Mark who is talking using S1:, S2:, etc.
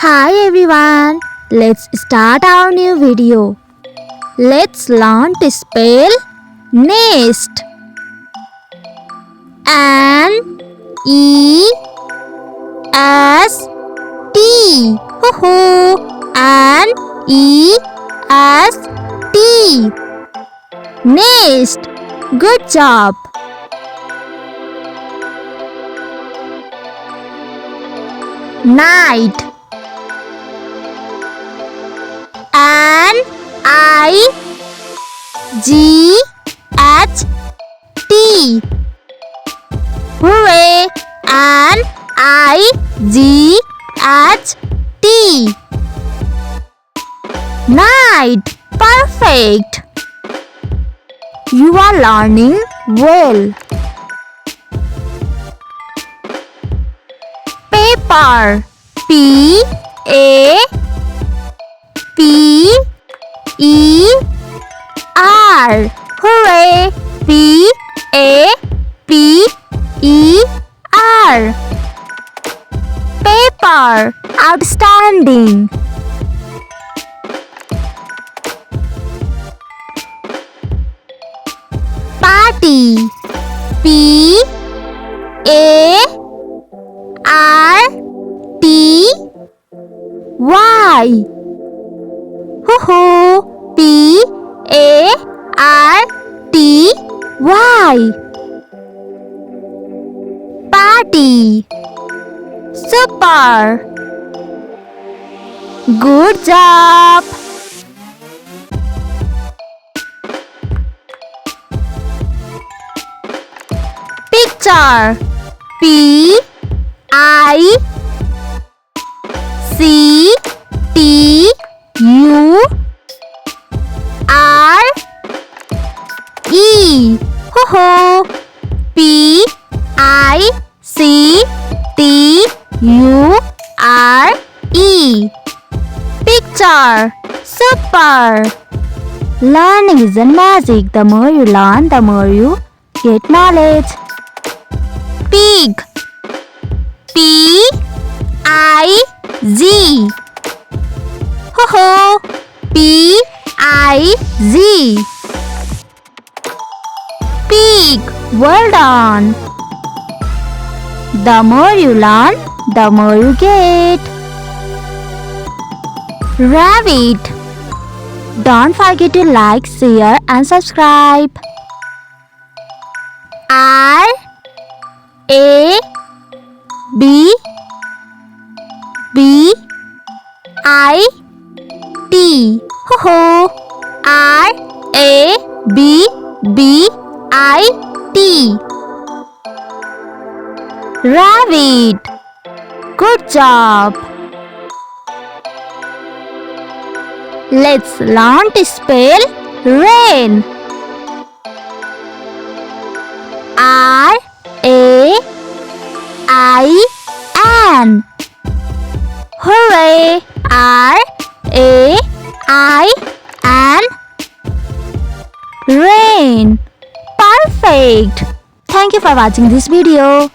S1: Hi everyone, let's start our new video. Let's learn to spell nest. N-E-S-T. Ho-ho. N-E-S-T. Nest. Good job. Night. N-I-G-H-T. Hooray! N-I-G-H-T. Night. Perfect. You are learning well. Paper. P-A-P-E-R. Hooray! P-A-P-E-R. Paper. Outstanding. Party. P-A-R-T-Y. Hoo-hoo. P-A-R-T-Y. Party. Super. Good job. Picture. P-I-C-T-U-R-E. Ho-ho. P-I-C-T-U-R-E. Picture. Super. Learning isn't magic. The more you learn, the more you get knowledge. Pig. P-I-G. Ho-ho. P-I-G. Pig. Well done. The more you learn, the more you get. Rabbit. Don't forget to like, share and subscribe. R-A-B-B-I-T. Ho-ho. R-A-B-B-I-T. Rabbit. Good job. Let's learn to spell rain. R-A-I-N. Hooray! R-A-I-N. Rain. Perfect. Thank you for watching this video.